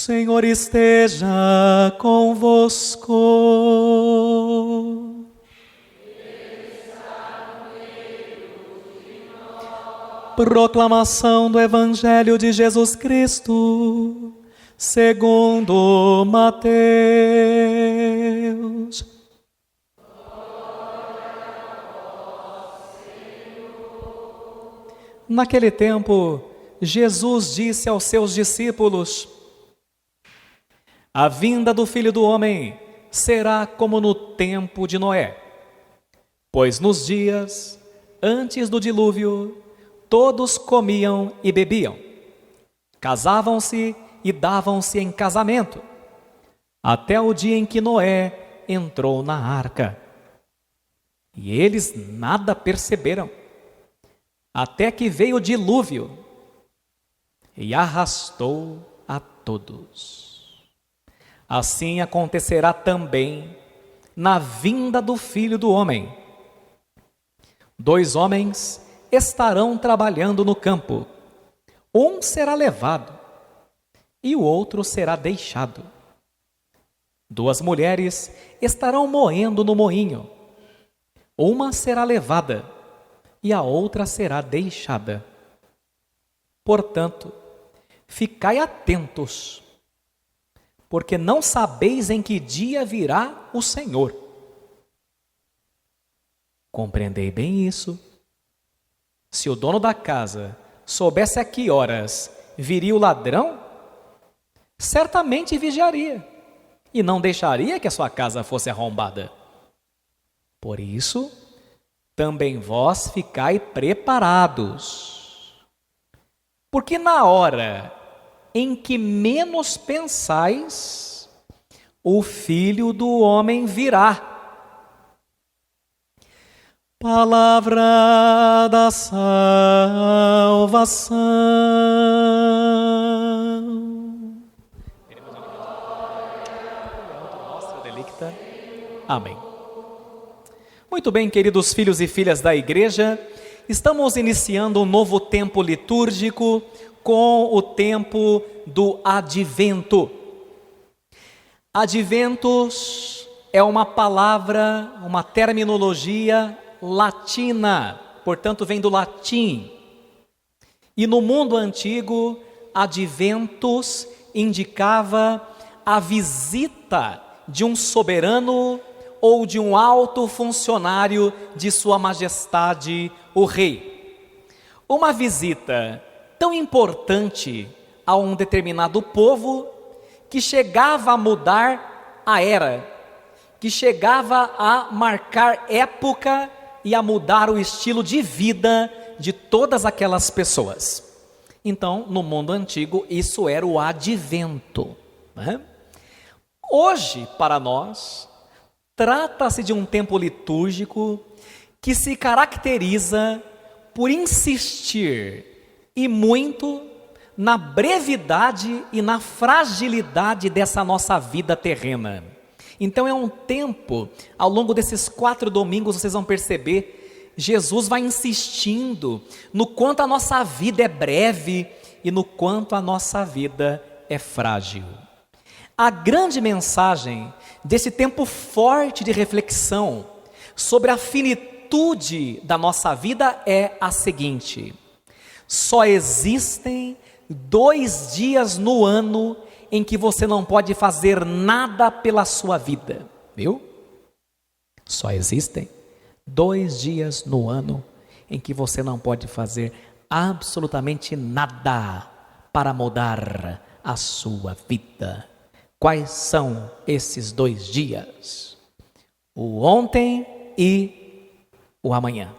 Senhor esteja convosco. Proclamação do Evangelho de Jesus Cristo, segundo Mateus. Naquele tempo, Jesus disse aos seus discípulos: a vinda do Filho do Homem será como no tempo de Noé. Pois nos dias antes do dilúvio, todos comiam e bebiam, casavam-se e davam-se em casamento, até o dia em que Noé entrou na arca. E eles nada perceberam, até que veio o dilúvio e arrastou a todos. Assim acontecerá também na vinda do Filho do Homem. 2 homens estarão trabalhando no campo. Um será levado e o outro será deixado. 2 mulheres estarão moendo no moinho. Uma será levada e a outra será deixada. Portanto, ficai atentos, porque não sabeis em que dia virá o Senhor. Compreendei bem isso. Se o dono da casa soubesse a que horas viria o ladrão, certamente vigiaria e não deixaria que a sua casa fosse arrombada. Por isso, também vós ficai preparados, porque na hora em que menos pensais, o Filho do Homem virá. Palavra da salvação. Amém. Muito bem, queridos filhos e filhas da igreja, estamos iniciando um novo tempo litúrgico com o tempo do Advento. Adventus é uma palavra, uma terminologia latina, portanto vem do latim. E no mundo antigo, Adventus indicava a visita de um soberano ou de um alto funcionário de Sua Majestade, o Rei. Uma visita tão importante a um determinado povo que chegava a mudar a era, que chegava a marcar época e a mudar o estilo de vida de todas aquelas pessoas. Então, no mundo antigo, isso era o advento, né? Hoje, para nós, trata-se de um tempo litúrgico que se caracteriza por insistir e muito na brevidade e na fragilidade dessa nossa vida terrena. Então é um tempo, ao longo desses 4 domingos, vocês vão perceber, Jesus vai insistindo no quanto a nossa vida é breve e no quanto a nossa vida é frágil. A grande mensagem desse tempo forte de reflexão sobre a finitude da nossa vida é a seguinte: só existem 2 dias no ano em que você não pode fazer nada pela sua vida, viu? Só existem 2 dias no ano em que você não pode fazer absolutamente nada para mudar a sua vida. Quais são esses 2 dias? O ontem e o amanhã.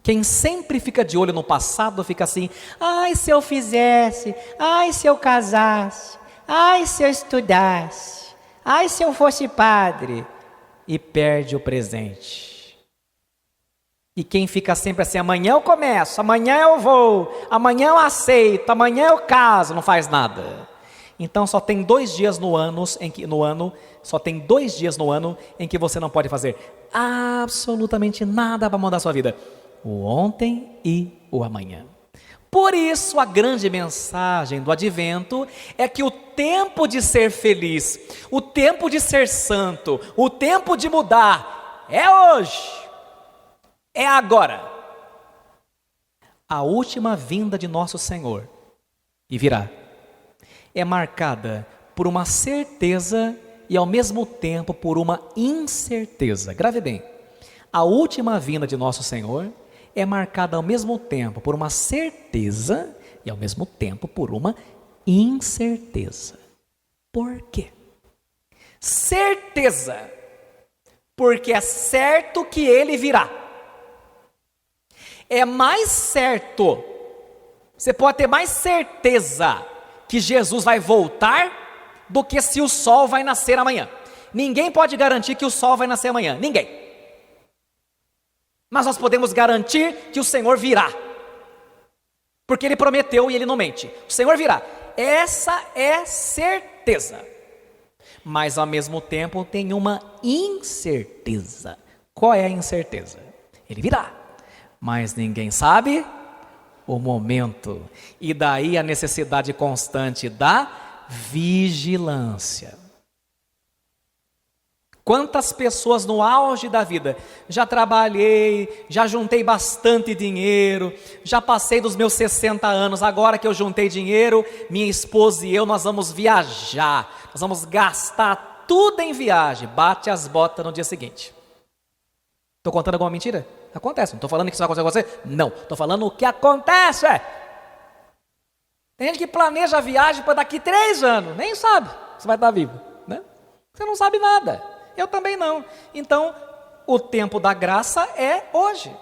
Quem sempre fica de olho no passado fica assim: ai, se eu fizesse, ai, se eu casasse, ai, se eu estudasse, ai, se eu fosse padre, e perde o presente. E quem fica sempre assim: amanhã eu começo, amanhã eu vou, amanhã eu aceito, amanhã eu caso, não faz nada. Então só tem 2 dias no ano em que você não pode fazer absolutamente nada para mudar a sua vida: o ontem e o amanhã. Por isso, a grande mensagem do advento é que o tempo de ser feliz, o tempo de ser santo, o tempo de mudar é hoje, é agora. A última vinda de nosso Senhor, e virá, é marcada por uma certeza e ao mesmo tempo por uma incerteza. Grave bem, a última vinda de nosso Senhor é marcada ao mesmo tempo por uma certeza e ao mesmo tempo por uma incerteza. Por quê? Certeza, porque é certo que ele virá. É mais certo, você pode ter mais certeza que Jesus vai voltar do que se o sol vai nascer amanhã. Ninguém pode garantir que o sol vai nascer amanhã, ninguém. Mas nós podemos garantir que o Senhor virá, porque Ele prometeu e Ele não mente. O Senhor virá, essa é certeza. Mas ao mesmo tempo tem uma incerteza. Qual é a incerteza? Ele virá, mas ninguém sabe o momento. E daí a necessidade constante da vigilância. Quantas pessoas no auge da vida, já trabalhei, já juntei bastante dinheiro, já passei dos meus 60 anos, agora que eu juntei dinheiro, minha esposa e eu, nós vamos viajar, nós vamos gastar tudo em viagem, bate as botas no dia seguinte. Estou contando alguma mentira? Acontece, não estou falando que isso vai acontecer com você, não, estou falando o que acontece. Tem gente que planeja a viagem para daqui 3 anos, nem sabe se vai estar vivo, né? Você não sabe nada. Eu também não. Então, o tempo da graça é hoje.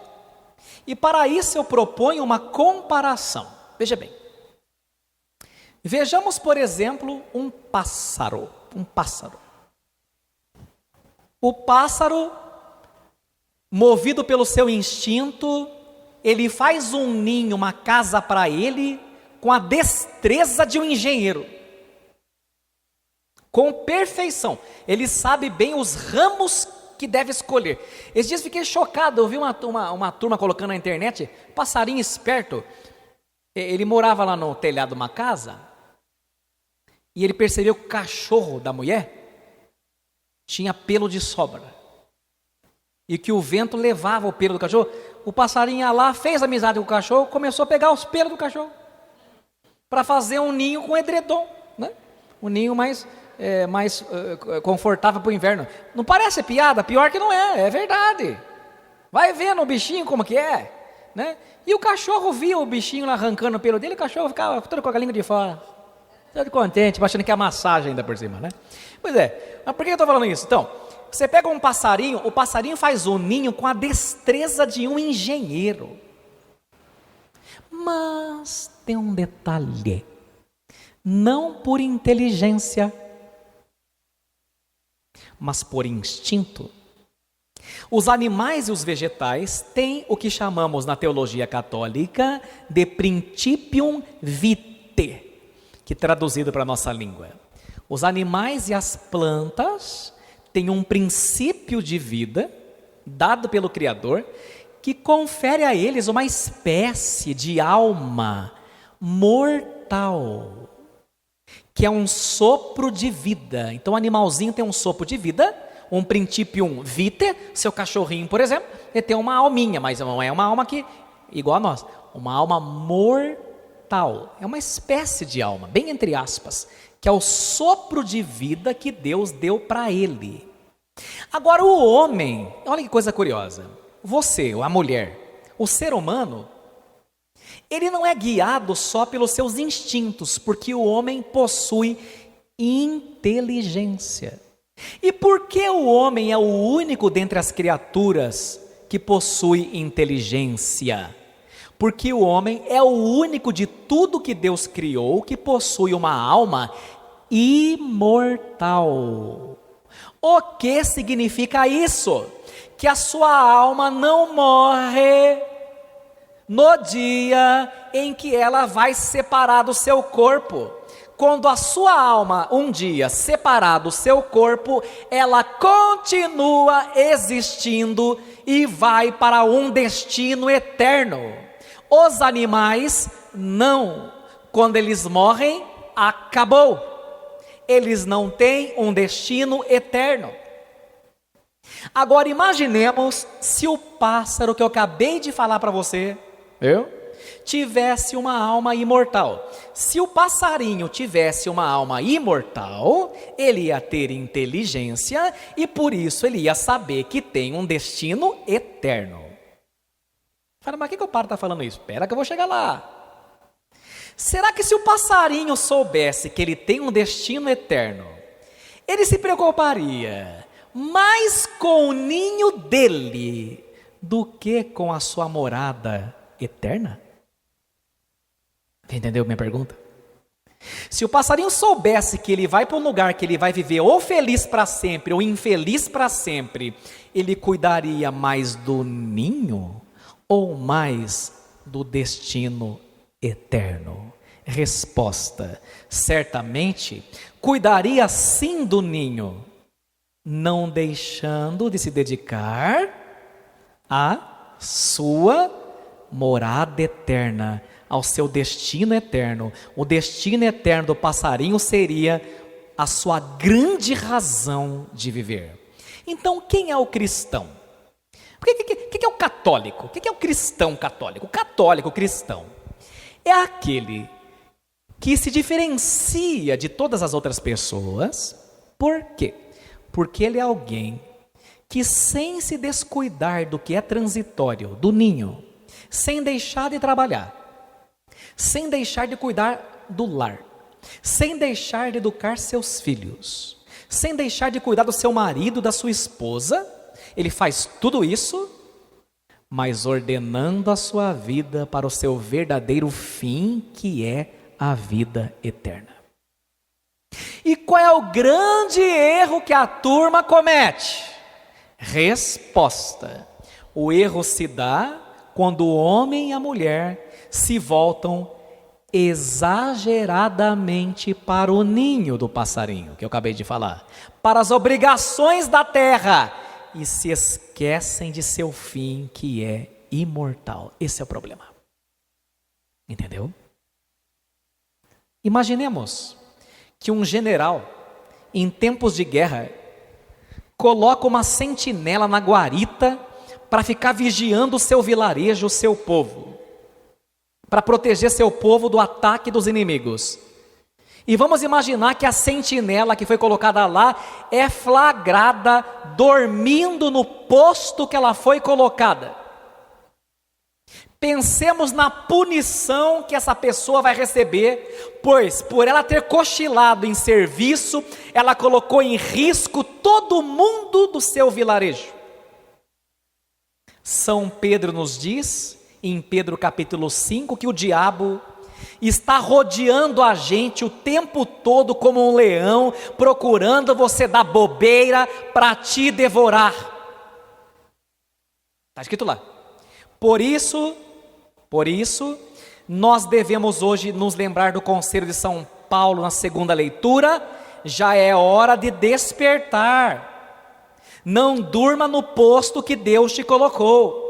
E para isso eu proponho uma comparação. Veja bem. Vejamos, por exemplo, um pássaro. O pássaro, movido pelo seu instinto, ele faz um ninho, uma casa para ele, com a destreza de um engenheiro. Com perfeição, ele sabe bem os ramos que deve escolher. Esses dias fiquei chocado, eu vi uma turma colocando na internet, passarinho esperto, ele morava lá no telhado de uma casa, e ele percebeu que o cachorro da mulher tinha pelo de sobra, e que o vento levava o pelo do cachorro. O passarinho ia lá, fez amizade com o cachorro, começou a pegar os pelos do cachorro, para fazer um ninho com edredom, né? Um ninho mais confortável para o inverno. Não parece piada? Pior que não é verdade. Vai vendo o bichinho como que é, né? E o cachorro via o bichinho lá arrancando o pelo dele, o cachorro ficava todo com a língua de fora, todo contente, achando que é massagem ainda por cima, né? Pois é, mas por que eu estou falando isso? Então, você pega um passarinho, o passarinho faz o ninho com a destreza de um engenheiro. Mas tem um detalhe, não por inteligência, mas por instinto. Os animais e os vegetais têm o que chamamos na teologia católica de principium vitae, que traduzido para a nossa língua. Os animais e as plantas têm um princípio de vida dado pelo Criador, que confere a eles uma espécie de alma mortal, que é um sopro de vida. Então o animalzinho tem um sopro de vida, um principium vitae. Seu cachorrinho, por exemplo, ele tem uma alminha, mas não é uma alma que igual a nós, uma alma mortal, é uma espécie de alma, bem entre aspas, que é o sopro de vida que Deus deu para ele. Agora o homem, olha que coisa curiosa, você, a mulher, o ser humano, ele não é guiado só pelos seus instintos, porque o homem possui inteligência. E por que o homem é o único dentre as criaturas que possui inteligência? Porque o homem é o único de tudo que Deus criou que possui uma alma imortal. O que significa isso? Que a sua alma não morre no dia em que ela vai separar do seu corpo. Quando a sua alma um dia separar do seu corpo, ela continua existindo e vai para um destino eterno. Os animais, não. Quando eles morrem, acabou. Eles não têm um destino eterno. Agora imaginemos se o pássaro que eu acabei de falar para você, tivesse uma alma imortal. Se o passarinho tivesse uma alma imortal, ele ia ter inteligência e por isso ele ia saber que tem um destino eterno. Fala, mas o que o padre está falando isso? Espera que eu vou chegar lá. Será que se o passarinho soubesse que ele tem um destino eterno, ele se preocuparia mais com o ninho dele do que com a sua morada eterna? Entendeu minha pergunta? Se o passarinho soubesse que ele vai para um lugar que ele vai viver ou feliz para sempre ou infeliz para sempre, ele cuidaria mais do ninho ou mais do destino eterno? Resposta: certamente cuidaria sim do ninho, não deixando de se dedicar à sua morada eterna, ao seu destino eterno. O destino eterno do passarinho seria a sua grande razão de viver. Então, quem é o cristão? O que é o católico? O que é o cristão católico? O católico cristão é aquele que se diferencia de todas as outras pessoas. Por quê? Porque ele é alguém que, sem se descuidar do que é transitório, do ninho, sem deixar de trabalhar, sem deixar de cuidar do lar, sem deixar de educar seus filhos, sem deixar de cuidar do seu marido, da sua esposa, ele faz tudo isso, mas ordenando a sua vida para o seu verdadeiro fim, que é a vida eterna. E qual é o grande erro que a turma comete? Resposta: o erro se dá quando o homem e a mulher se voltam exageradamente para o ninho do passarinho, que eu acabei de falar, para as obrigações da terra, e se esquecem de seu fim, que é imortal. Esse é o problema. Entendeu? Imaginemos que um general, em tempos de guerra, coloca uma sentinela na guarita para ficar vigiando o seu vilarejo, o seu povo, para proteger seu povo do ataque dos inimigos. E vamos imaginar que a sentinela que foi colocada lá é flagrada dormindo no posto que ela foi colocada. Pensemos na punição que essa pessoa vai receber, pois por ela ter cochilado em serviço, ela colocou em risco todo mundo do seu vilarejo. São Pedro nos diz, em Pedro capítulo 5, que o diabo está rodeando a gente o tempo todo como um leão, procurando você dar bobeira para te devorar. Está escrito lá. Por isso, nós devemos hoje nos lembrar do conselho de São Paulo na segunda leitura: já é hora de despertar. Não durma no posto que Deus te colocou.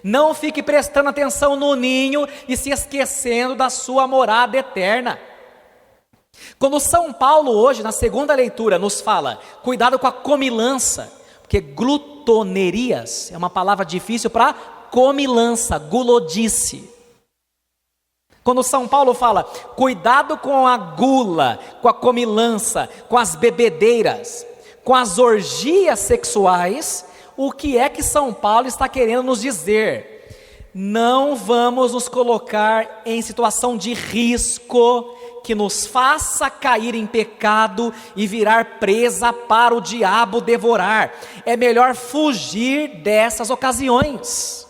Não fique prestando atenção no ninho e se esquecendo da sua morada eterna. Quando São Paulo hoje, na segunda leitura, nos fala, cuidado com a comilança, porque glutonerias é uma palavra difícil para comilança, gulodice. Quando São Paulo fala, cuidado com a gula, com a comilança, com as bebedeiras, com as orgias sexuais, o que é que São Paulo está querendo nos dizer? Não vamos nos colocar em situação de risco que nos faça cair em pecado e virar presa para o diabo devorar. É melhor fugir dessas ocasiões.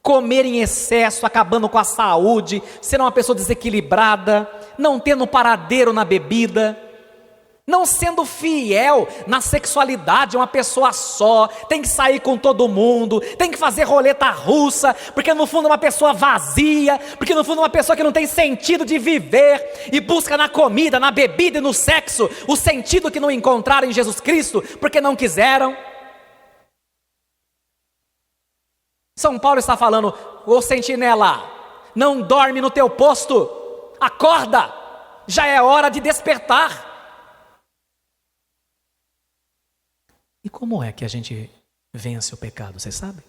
Comer em excesso, acabando com a saúde, ser uma pessoa desequilibrada, não tendo paradeiro na bebida, não sendo fiel na sexualidade, uma pessoa só, tem que sair com todo mundo, tem que fazer roleta russa, porque no fundo é uma pessoa vazia, porque no fundo é uma pessoa que não tem sentido de viver, e busca na comida, na bebida e no sexo, o sentido que não encontraram em Jesus Cristo, porque não quiseram. São Paulo está falando: ô sentinela, não dorme no teu posto, acorda, já é hora de despertar. E como é que a gente vence o pecado, você sabe?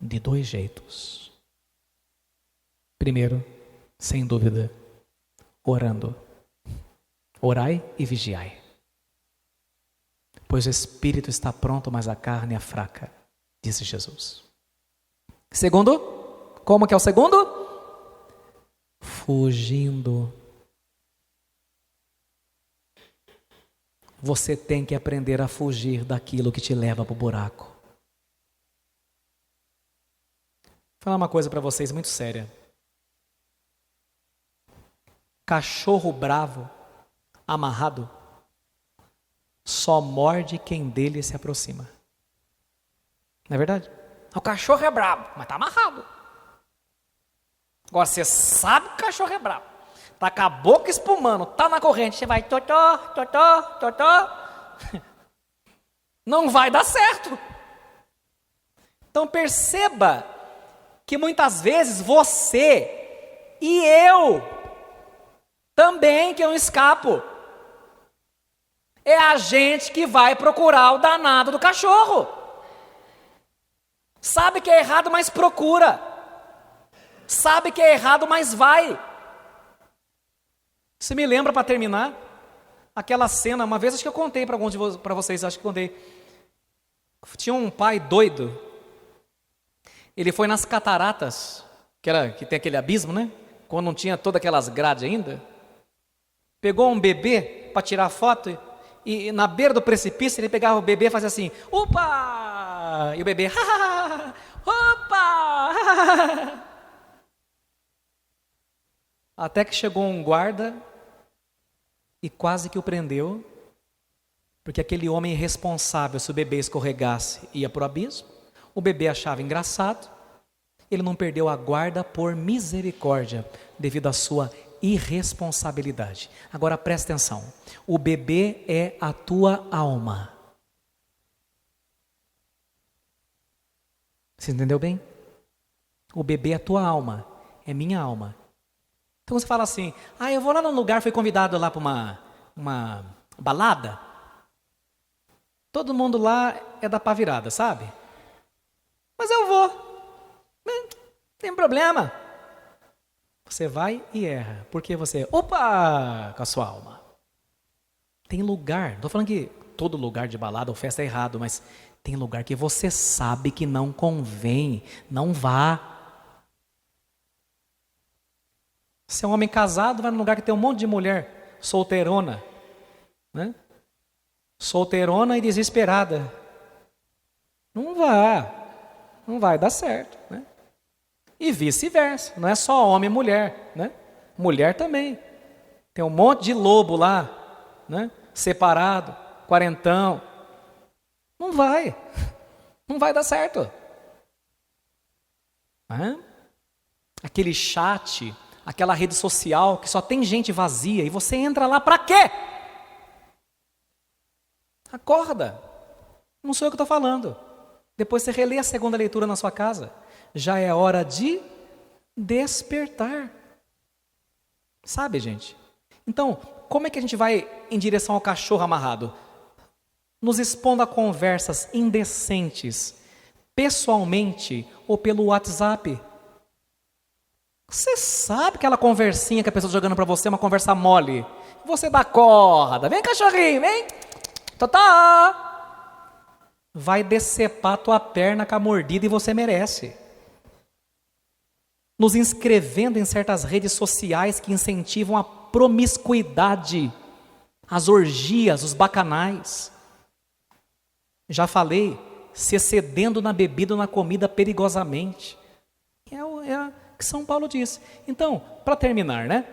De 2 jeitos. Primeiro, sem dúvida, orando. Orai e vigiai, pois o espírito está pronto, mas a carne é fraca, disse Jesus. Segundo, como que é o segundo? Fugindo. Você tem que aprender a fugir daquilo que te leva para o buraco. Vou falar uma coisa para vocês muito séria. Cachorro bravo, amarrado, só morde quem dele se aproxima. Não é verdade? O cachorro é bravo, mas está amarrado. Agora você sabe que o cachorro é bravo. Está com a boca espumando, está na corrente, você vai totó, totó, totó. Não vai dar certo. Então perceba que muitas vezes você e eu também que eu não escapo. É a gente que vai procurar o danado do cachorro. Sabe que é errado, mas procura. Sabe que é errado, mas vai. Você me lembra, para terminar, aquela cena, uma vez acho que eu contei para vocês, acho que contei. Tinha um pai doido. Ele foi nas cataratas, que tem aquele abismo, né? Quando não tinha todas aquelas grades ainda. Pegou um bebê para tirar foto e na beira do precipício ele pegava o bebê e fazia assim: opa! E o bebê, opa! Até que chegou um guarda e quase que o prendeu, porque aquele homem irresponsável, se o bebê escorregasse, ia para o abismo. O bebê achava engraçado. Ele não perdeu a guarda por misericórdia, devido à sua irresponsabilidade. Agora presta atenção. O bebê é a tua alma. Você entendeu bem? O bebê é a tua alma, é minha alma. Então você fala assim: eu vou lá num lugar, fui convidado lá para uma balada. Todo mundo lá é da pá virada, sabe? Mas eu vou. Não tem problema. Você vai e erra, porque você, opa, com a sua alma. Tem lugar, não estou falando que todo lugar de balada ou festa é errado, mas tem lugar que você sabe que não convém, não vá. Se é um homem casado, vai num lugar que tem um monte de mulher solteirona, né? Solteirona e desesperada. Não vai dar certo, né? E vice-versa, não é só homem e mulher, né? Mulher também. Tem um monte de lobo lá, né? Separado, quarentão. Não vai dar certo. Aquele chat, aquela rede social que só tem gente vazia e você entra lá para quê? Acorda. Não sou eu que estou falando. Depois você relê a segunda leitura na sua casa. Já é hora de despertar. Sabe, gente? Então, como é que a gente vai em direção ao cachorro amarrado? Nos expondo a conversas indecentes, pessoalmente ou pelo WhatsApp. Você sabe aquela conversinha que a pessoa está jogando para você, uma conversa mole. Você dá corda. Vem, cachorrinho, vem. Totó. Vai decepar tua perna com a mordida e você merece. Nos inscrevendo em certas redes sociais que incentivam a promiscuidade, as orgias, os bacanais. Já falei, se excedendo na bebida ou na comida perigosamente. É o que São Paulo diz. Então, para terminar, né?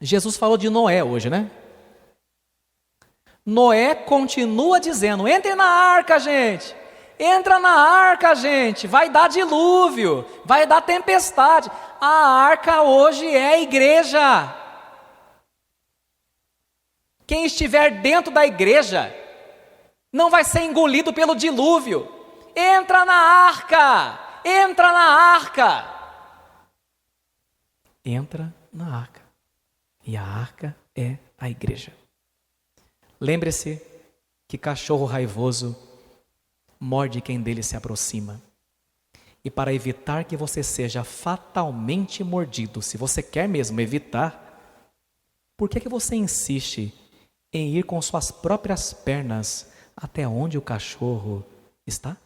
Jesus falou de Noé hoje, né? Noé continua dizendo: entre na arca, gente. Entra na arca, gente. Vai dar dilúvio, vai dar tempestade. A arca hoje é a igreja. Quem estiver dentro da igreja Não vai ser engolido pelo dilúvio. Entra na arca! Entra na arca! Entra na arca. E a arca é a igreja. Lembre-se que cachorro raivoso morde quem dele se aproxima. E para evitar que você seja fatalmente mordido, se você quer mesmo evitar, por que você insiste em ir com suas próprias pernas até onde o cachorro está?